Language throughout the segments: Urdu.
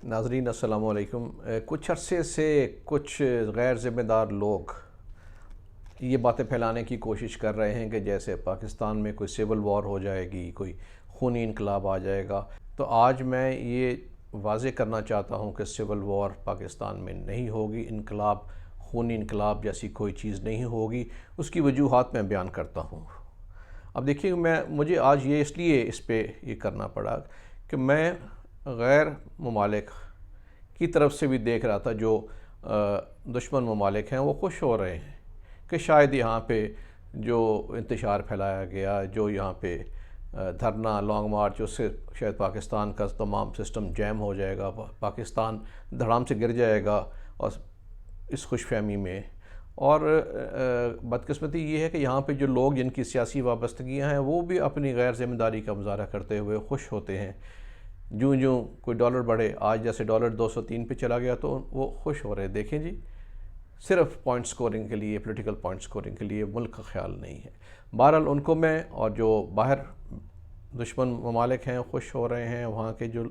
ناظرین السلام علیکم۔ کچھ عرصے سے کچھ غیر ذمہ دار لوگ یہ باتیں پھیلانے کی کوشش کر رہے ہیں کہ جیسے پاکستان میں کوئی سول وار ہو جائے گی، کوئی خونی انقلاب آ جائے گا۔ تو آج میں یہ واضح کرنا چاہتا ہوں کہ سول وار پاکستان میں نہیں ہوگی، خونی انقلاب جیسی کوئی چیز نہیں ہوگی۔ اس کی وجوہات میں بیان کرتا ہوں۔ اب دیکھیے، مجھے آج یہ اس لیے اس پہ یہ کرنا پڑا کہ میں غیر ممالک کی طرف سے بھی دیکھ رہا تھا، جو دشمن ممالک ہیں وہ خوش ہو رہے ہیں کہ شاید یہاں پہ جو انتشار پھیلایا گیا، جو یہاں پہ دھرنا لانگ مارچ، اس سے شاید پاکستان کا تمام سسٹم جیم ہو جائے گا، پاکستان دھڑام سے گر جائے گا اور اس خوش فہمی میں۔ اور بدقسمتی یہ ہے کہ یہاں پہ جو لوگ جن کی سیاسی وابستگیاں ہیں وہ بھی اپنی غیر ذمہ داری کا مظاہرہ کرتے ہوئے خوش ہوتے ہیں۔ جوں کوئی ڈالر بڑھے، آج جیسے ڈالر 203 پہ چلا گیا تو وہ خوش ہو رہے۔ دیکھیں جی، صرف پوائنٹ سکورنگ کے لیے، پولیٹیکل پوائنٹ سکورنگ کے لیے ملک کا خیال نہیں ہے۔ بہرحال ان کو میں اور جو باہر دشمن ممالک ہیں خوش ہو رہے ہیں، وہاں کے جو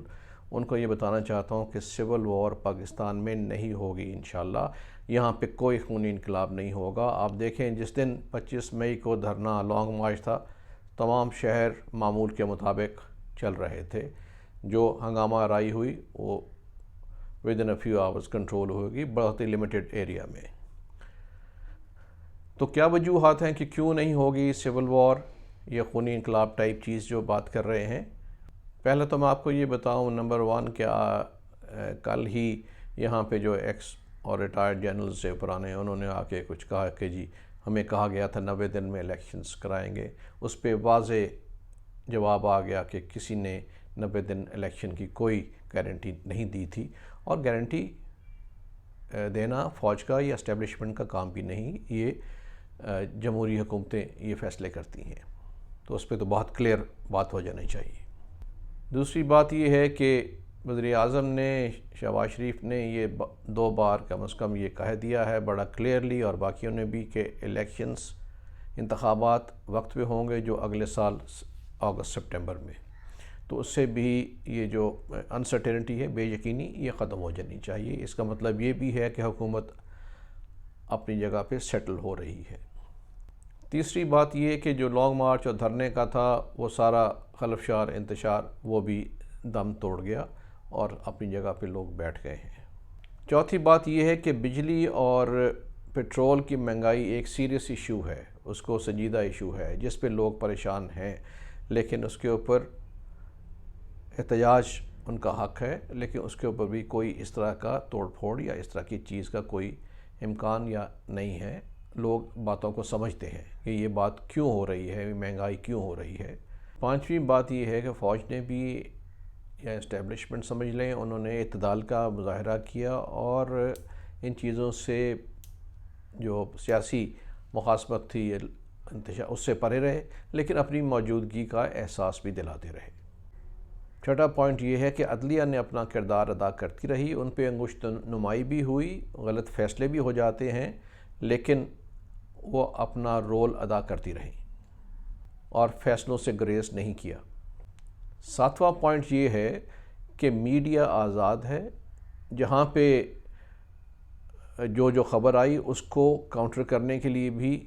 ان کو یہ بتانا چاہتا ہوں کہ سول وار پاکستان میں نہیں ہوگی انشاءاللہ۔ یہاں پہ کوئی خونی انقلاب نہیں ہوگا۔ آپ دیکھیں، جس دن 25 مئی کو دھرنا لانگ مارچ تھا، تمام شہر معمول کے مطابق چل رہے تھے۔ جو ہنگامہ آرائی ہوئی وہ within a few hours control ہوگی، بہت ہی لمیٹڈ ایریا میں۔ تو کیا وجوہات ہیں کہ کیوں نہیں ہوگی سول وار، یہ خونی انقلاب ٹائپ چیز جو بات کر رہے ہیں؟ پہلے تو میں آپ کو یہ بتاؤں، نمبر 1 کیا کل ہی یہاں پہ جو ایکس اور ریٹائرڈ جنرلز سے پرانے، انہوں نے آ کے کچھ کہا کہ جی ہمیں کہا گیا تھا 90 دن میں الیکشنز کرائیں گے۔ اس پہ واضح جواب آ گیا کہ کسی نے 90 دن الیکشن کی کوئی گارنٹی نہیں دی تھی، اور گارنٹی دینا فوج کا یا اسٹیبلشمنٹ کا کام بھی نہیں، یہ جمہوری حکومتیں یہ فیصلے کرتی ہیں۔ تو اس پہ تو بہت کلیئر بات ہو جانی چاہیے۔ دوسری بات یہ ہے کہ وزیر اعظم نے، شہباز شریف نے یہ 2 بار کم از کم یہ کہہ دیا ہے بڑا کلیئرلی، اور باقیوں نے بھی، کہ الیکشنز، انتخابات وقت پہ ہوں گے، جو اگلے سال اگست سپٹمبر میں۔ تو اس سے بھی یہ جو انسرٹینٹی ہے، بے یقینی، یہ ختم ہو جانی چاہیے۔ اس کا مطلب یہ بھی ہے کہ حکومت اپنی جگہ پہ سیٹل ہو رہی ہے۔ تیسری بات یہ کہ جو لانگ مارچ اور دھرنے کا تھا، وہ سارا خلفشار انتشار وہ بھی دم توڑ گیا اور اپنی جگہ پہ لوگ بیٹھ گئے ہیں۔ چوتھی بات یہ ہے کہ بجلی اور پیٹرول کی مہنگائی ایک سیریس ایشو ہے، اس کو سنجیدہ ایشو ہے، جس پہ لوگ پریشان ہیں، لیکن اس کے اوپر احتجاج ان کا حق ہے، لیکن اس کے اوپر بھی کوئی اس طرح کا توڑ پھوڑ یا اس طرح کی چیز کا کوئی امکان یا نہیں ہے۔ لوگ باتوں کو سمجھتے ہیں کہ یہ بات کیوں ہو رہی ہے، مہنگائی کیوں ہو رہی ہے۔ پانچویں بات یہ ہے کہ فوج نے بھی، یا اسٹیبلشمنٹ سمجھ لیں، انہوں نے اعتدال کا مظاہرہ کیا اور ان چیزوں سے جو سیاسی مخاصمت تھی، انتشار، اس سے پرے رہے، لیکن اپنی موجودگی کا احساس بھی دلاتے رہے۔ چھٹا پوائنٹ یہ ہے کہ عدلیہ نے اپنا کردار ادا کرتی رہی، ان پہ انگشت نمائی بھی ہوئی، غلط فیصلے بھی ہو جاتے ہیں، لیکن وہ اپنا رول ادا کرتی رہی اور فیصلوں سے گریز نہیں کیا۔ ساتواں پوائنٹ یہ ہے کہ میڈیا آزاد ہے، جہاں پہ جو خبر آئی اس کو کاؤنٹر کرنے کے لیے بھی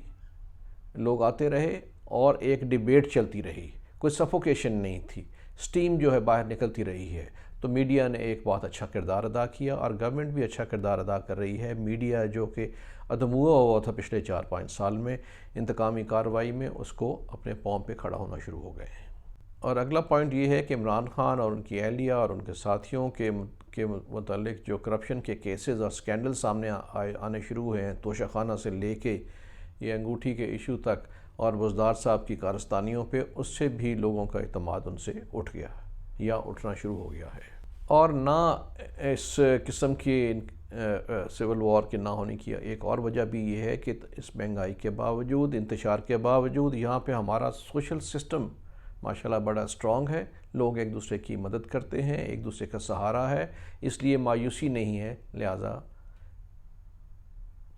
لوگ آتے رہے، اور ایک ڈیبیٹ چلتی رہی، کوئی سفوکیشن نہیں تھی، سٹیم جو ہے باہر نکلتی رہی ہے۔ تو میڈیا نے ایک بہت اچھا کردار ادا کیا، اور گورنمنٹ بھی اچھا کردار ادا کر رہی ہے۔ میڈیا جو کہ ادھموا ہوا تھا پچھلے 4-5 سال میں انتقامی کارروائی میں، اس کو اپنے پاؤں پہ کھڑا ہونا شروع ہو گئے ہیں۔ اور اگلا پوائنٹ یہ ہے کہ عمران خان اور ان کی اہلیہ اور ان کے ساتھیوں کے متعلق جو کرپشن کے کیسز اور سکینڈل سامنے آنے شروع ہوئے ہیں، توشہ خانہ سے لے کے یہ انگوٹھی کے ایشو تک، اور بزدار صاحب کی کارستانیوں پہ، اس سے بھی لوگوں کا اعتماد ان سے اٹھ گیا یا اٹھنا شروع ہو گیا ہے۔ اور نہ اس قسم کی سول وار کے نہ ہونے کی ایک اور وجہ بھی یہ ہے کہ اس مہنگائی کے باوجود، انتشار کے باوجود، یہاں پہ ہمارا سوشل سسٹم ماشاءاللہ بڑا اسٹرانگ ہے، لوگ ایک دوسرے کی مدد کرتے ہیں، ایک دوسرے کا سہارا ہے، اس لیے مایوسی نہیں ہے۔ لہٰذا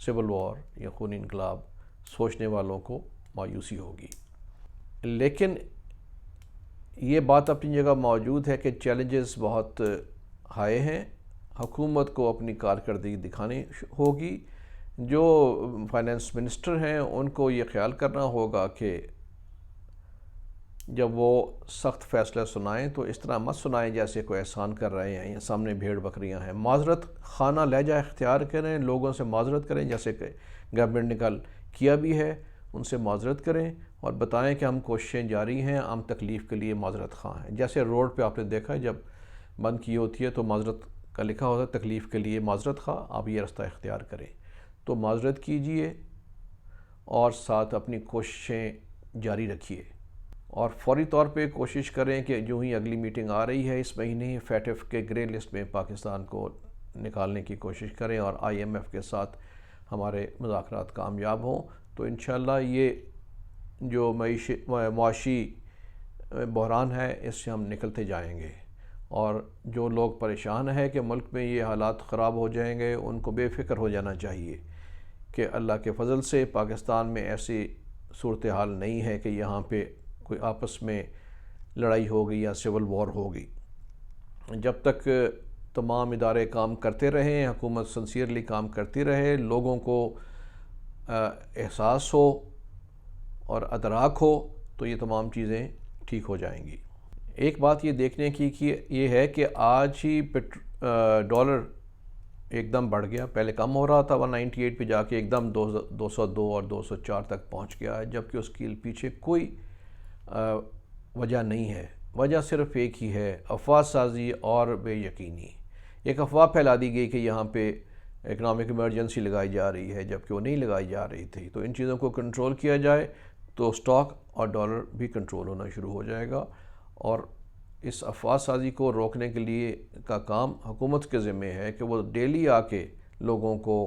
سول وار یا خونی انقلاب سوچنے والوں کو مایوسی ہوگی۔ لیکن یہ بات اپنی جگہ موجود ہے کہ چیلنجز بہت ہائی ہیں، حکومت کو اپنی کارکردگی دکھانی ہوگی. جو فائنانس منسٹر ہیں ان کو یہ خیال کرنا ہوگا کہ جب وہ سخت فیصلہ سنائیں تو اس طرح مت سنائیں جیسے کوئی احسان کر رہے ہیں یا سامنے بھیڑ بکریاں ہیں. معذرت خانہ لہجہ اختیار کریں، لوگوں سے معذرت کریں جیسے کہ گورنمنٹ نے کل کیا بھی ہے. ان سے معذرت کریں اور بتائیں کہ ہم کوششیں جاری ہیں، ہم تکلیف کے لیے معذرت خواہ ہیں. جیسے روڈ پہ آپ نے دیکھا جب بند کی ہوتی ہے تو معذرت کا لکھا ہوتا ہے تکلیف کے لیے معذرت خواہ، آپ یہ رستہ اختیار کریں. تو معذرت کیجئے اور ساتھ اپنی کوششیں جاری رکھیے اور فوری طور پہ کوشش کریں کہ جو ہی اگلی میٹنگ آ رہی ہے اس مہینے فیٹف کے گرے لسٹ میں پاکستان کو نکالنے کی کوشش کریں اور IMF کے ساتھ ہمارے مذاکرات کامیاب ہوں تو انشاءاللہ یہ جو معاشی بحران ہے اس سے ہم نکلتے جائیں گے. اور جو لوگ پریشان ہیں کہ ملک میں یہ حالات خراب ہو جائیں گے ان کو بے فکر ہو جانا چاہیے کہ اللہ کے فضل سے پاکستان میں ایسی صورتحال نہیں ہے کہ یہاں پہ کوئی آپس میں لڑائی ہوگی یا سول وار ہوگی. جب تک تمام ادارے کام کرتے رہیں، حکومت سنسیئرلی کام کرتی رہے، لوگوں کو احساس ہو اور ادراک ہو تو یہ تمام چیزیں ٹھیک ہو جائیں گی. ایک بات یہ دیکھنے کی کہ یہ ہے کہ آج ہی ڈالر ایک دم بڑھ گیا. پہلے کم ہو رہا تھا 198 پہ جا کے ایک دم 202 اور 204 تک پہنچ گیا ہے، جبکہ اس کے پیچھے کوئی وجہ نہیں ہے. وجہ صرف ایک ہی ہے، افواہ سازی اور بے یقینی. ایک افواہ پھیلا دی گئی کہ یہاں پہ اکنامک ایمرجنسی لگائی جا رہی ہے جبکہ وہ نہیں لگائی جا رہی تھی. تو ان چیزوں کو کنٹرول کیا جائے تو سٹاک اور ڈالر بھی کنٹرول ہونا شروع ہو جائے گا. اور اس افواہ سازی کو روکنے کے لیے کا کام حکومت کے ذمہ ہے کہ وہ ڈیلی آ کے لوگوں کو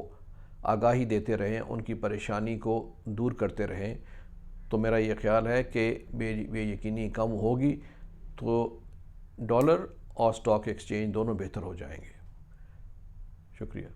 آگاہی دیتے رہیں، ان کی پریشانی کو دور کرتے رہیں. تو میرا یہ خیال ہے کہ بے یقینی کم ہوگی تو ڈالر اور سٹاک ایکسچینج دونوں بہتر ہو جائیں گے. شکریہ.